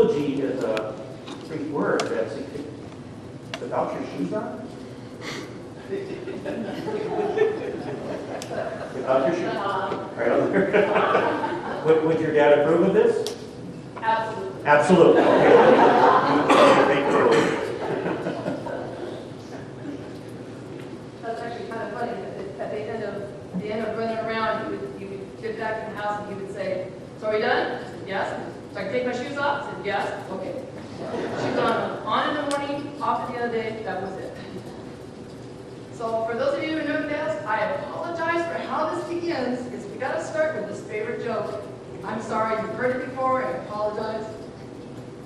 eulogy is a Greek word that's without your shoes on? Without your shoes on? Right over there. Would your dad approve of this? Absolutely. Absolutely. Okay. That's actually kind of funny. At the end of running around, he would get back in the house and he would say, "So are we done?" I said, "Yes." "So I can take my shoes off?" I said, "Yes." "Okay." Shoes on in the morning, off at the end of the day. That was it. So for those of you who know dads, I apologize for how this begins. Because we got to start with this favorite joke. I'm sorry, you've heard it before. I apologize.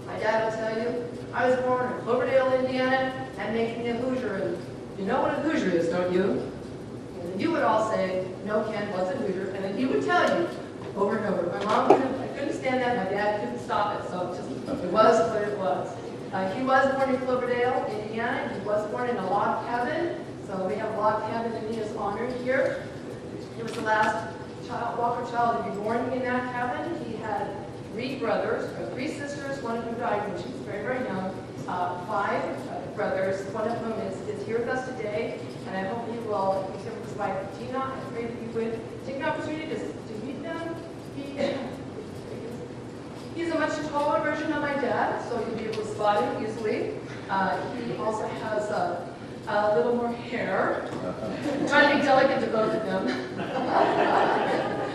My dad will tell you, I was born in Cloverdale, Indiana, and making a Hoosier. And you know what a Hoosier is, don't you? And then you would all say, "No, Ken, what's a Hoosier?" And then he would tell you over and over. My mom couldn't stand that. My dad couldn't stop it. So it was what it was. He was born in Cloverdale, Indiana. He was born in a log cabin. So we have a log cabin in his honor here. He was the last Walker child to be born in that cabin. He had three sisters. One of them died when she was very, very young. 5 brothers. One of them is here with us today, and I hope he will, he's here with his wife, Tina. I pray that you would take an opportunity to meet them. He's a much taller version of my dad, so you'll be able to spot him easily. He also has a little more hair. I'm trying to be delicate to both of them.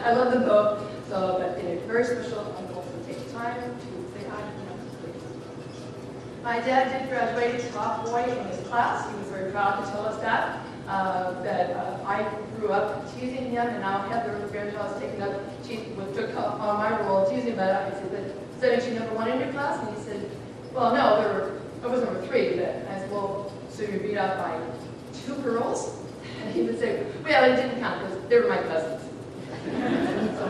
I love them both. So, but very special. I'm also take time to say hi to them, please. My dad did graduate top boy in his class. He was very proud to tell us that. I grew up teasing him, and now Heather, the grandchild, is taking up, took on my role teasing about it. I said, "Did you number 1 in your class?" And he said, "Well, no, I was number 3, but I said, well, so you're beat up by 2 girls?" And he would say, "Well, it didn't count because they were my cousins." So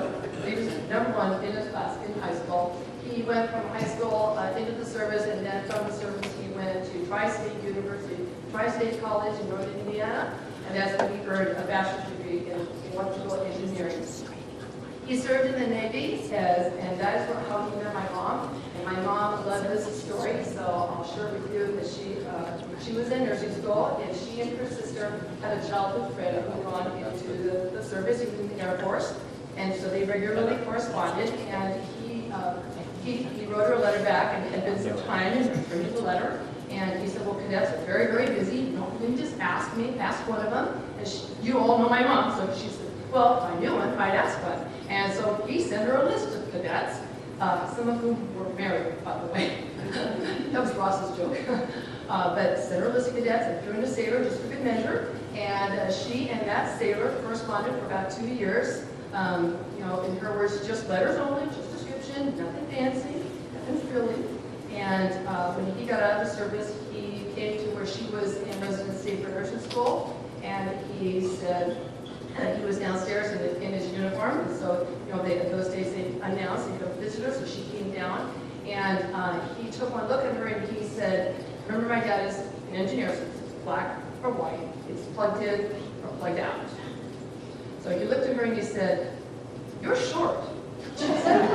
he was number 1 in his class in high school. He went from high school into the service, and then from the service he went to Tri-State College in Northern Indiana, and that's when he earned a bachelor's degree in electrical engineering. He served in the Navy, and that is how he met my mom. And my mom loved this story, so I'll share with you that she was in nursing school, and she and her sister had a childhood friend who went on into the service. He was in the Air Force, and so they regularly corresponded. And he wrote her a letter back, and had been some time in returning the letter. And he said, "Well, cadets are very, very busy. You can just ask one of them." And you all know my mom, so she said, "Well, if I knew one, I'd ask one." And so he sent her a list of cadets, some of whom were married, by the way. That was Ross's joke. But sent her a list of cadets and threw in a sailor just for good measure. And she and that sailor corresponded for about 2 years. In her words, just letters only, just description, nothing fancy, nothing frilly. And when he got out of the service, he came to where she was in residency for nursing school, and he said he was downstairs in his uniform. And so, in those days they announced they could visit her, so she came down, and he took one look at her and he said, "Remember, my dad is an engineer, so it's black or white, it's plugged in or plugged out." So he looked at her and he said, "You're short." She said,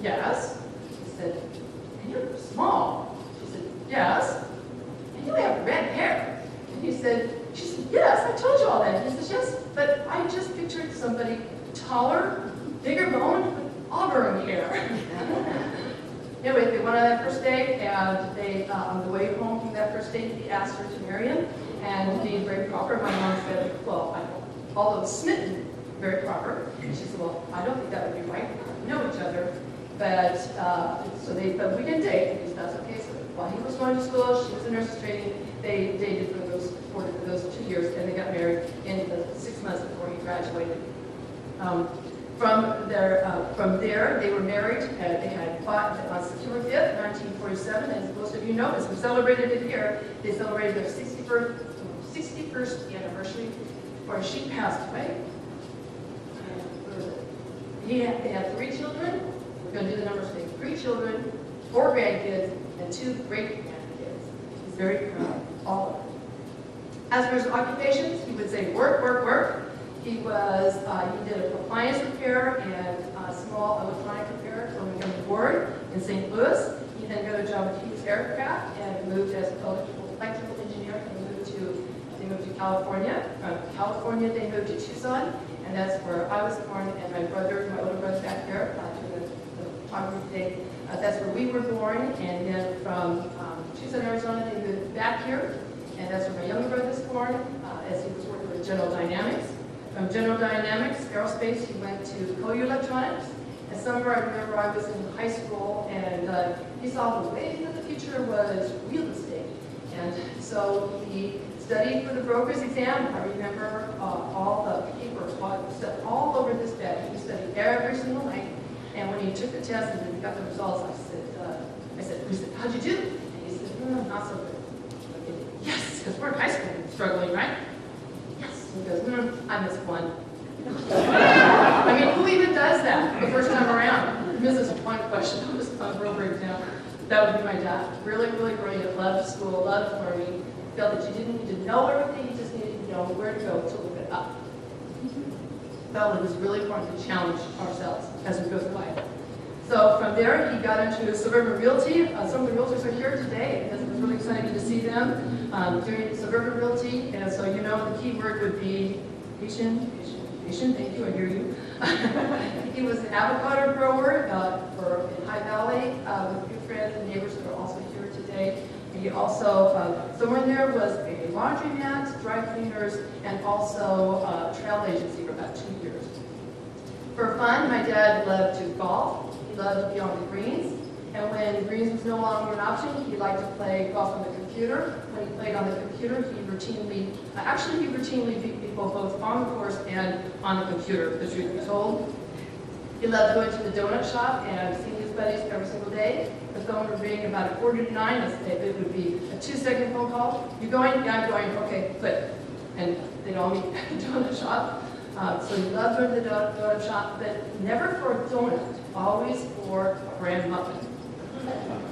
"Yes." He said, "And you're small." She said, "Yes." "And you have red hair." And she said, "Yes, I told you all that." He says, "Yes, but I just pictured somebody taller, bigger boned, with auburn hair." Anyway, they went on that first date, and they, on the way home from that first date, he asked her to marry him, and being very proper, my mom said, "Well, although smitten, very proper." And she said, "Well, I don't think that would be right. We know each other." But, but we didn't date, because that's okay. So while he was going to school, she was in nurses training, they dated for those 2 years, and they got married in the 6 months before he graduated. From there, they were married. They had fought on September 5th, 1947, and as most of you know, as we celebrated it here, they celebrated their 61st anniversary before she passed away. They had 3 children. We're going to do the numbers today. 3 children, 4 grandkids, and 2 great-grandkids. He's very proud of all of them. As for his occupations, he would say work, work, work. He did appliance repair and small electronic repair on Montgomery Ward. in St. Louis. He then got a job with Hughes Aircraft and moved as an electrical engineer and they moved to California. From California, they moved to Tucson, and that's where I was born, and my older brother back here, to the photographer today, that's where we were born, and then from Tucson, Arizona, they moved back here, and that's where my younger brother was born, as he was working with General Dynamics. From General Dynamics, Aerospace, he went to Poway Electronics. And somewhere I remember I was in high school, and he saw the way that the future was real estate. And so he studied for the broker's exam. I remember all the paper stuff all over this bed. He studied every single night. And when he took the test and then he got the results, I said, how'd you do? And he said, no, not so good. Yes, because we're in high school struggling, right? Yes. He goes, I missed one. I mean, who even does that the first time around? Misses one question on this broker exam. That would be my dad. Really, really brilliant. Loved school, loved learning. Felt that you didn't need to know everything, you just needed to know where to go to look it up. Felt it was really important to challenge ourselves as we go through life. So from there, he got into suburban realty. Some of the realtors are here today, and it was really exciting to see them doing suburban realty. And so, you know, the key word would be patient. Thank you, I hear you. He was an avocado grower in High Valley with good friends and neighbors that are also here today. And he also, somewhere in there was a laundromat, dry cleaners, and also a travel agency for about 2 years. For fun, my dad loved to golf. He loved to be on the greens. And when greens was no longer an option, he liked to play golf on the computer. When he played on the computer, he routinely beat people both on the course and on the computer, the truth be told. He loved going to the donut shop and seeing his buddies every single day. The phone would ring about 8:45. It would be a 2-second phone call. You going? Yeah, I'm going. Okay, click. And they'd all meet at the donut shop. So he loved going to the donut shop, but never for a donut, always for a bran muffin.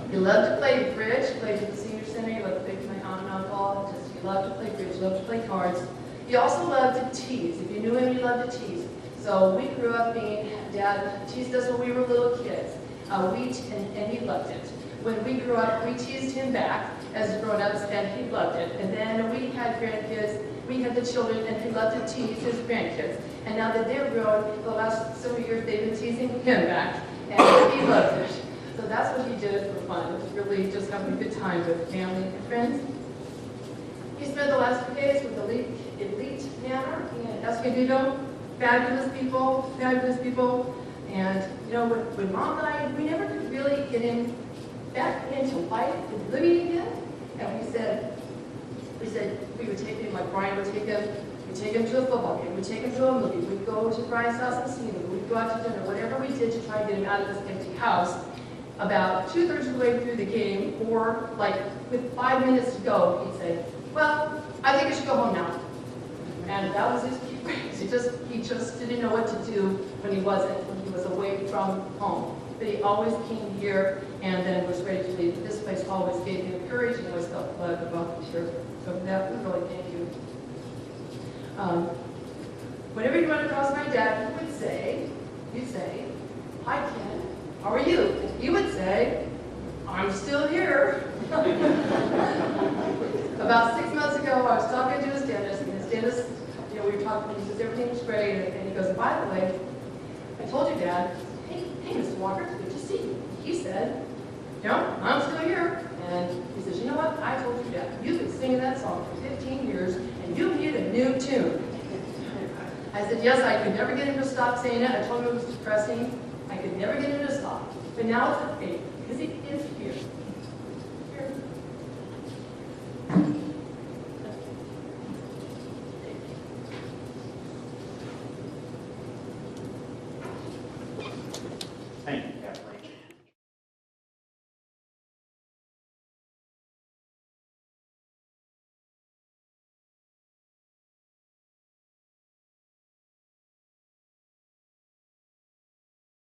He loved to play bridge, played at the senior center, he loved to play with my aunt and uncle, he loved to play bridge, loved to play cards. He also loved to tease. If you knew him, he loved to tease. So we grew up being, Dad teased us when we were little kids, and he loved it. When we grew up, we teased him back as grown-ups, and he loved it. And then we had grandkids, we had the children, and he loved to tease his grandkids. And now that they're grown, the last several years, they've been teasing him back, and he loved it. So that's what he did for fun. It was really just having a good time with family and friends. He spent the last few days with Elite Manor in Escondido. Fabulous people. And you know, when Mom died, we never could really get him back into life and living again. And we said we would take him, like Brian would take him. We'd take him to a football game. We'd take him to a movie. We'd go to Brian's house and see him. We'd go out to dinner. Whatever we did to try and get him out of this empty house. About 2/3 of the way through the game, or like with 5 minutes to go, he'd say, well, I think I should go home now. And that was his key phrase. He just didn't know what to do when he was away from home. But he always came here and then was ready to leave. This place always gave him courage and always felt glad about the here. So for that, we really thank you. Whenever you run across my dad, you'd say, hi Ken, how are you? And he would say, I'm still here. About 6 months ago, I was talking to his dentist, and his dentist, you know, we were talking, he says everything was great, and he goes, by the way, I told you, Dad, hey, Mr. Walker, it's good to see you. He said, yeah, I'm still here. And he says, you know what? I told you, Dad, you've been singing that song for 15 years, and you need a new tune. I said, yes, I could never get him to stop saying it. I told him it was depressing. I could never get him to stop. But now it's a faith.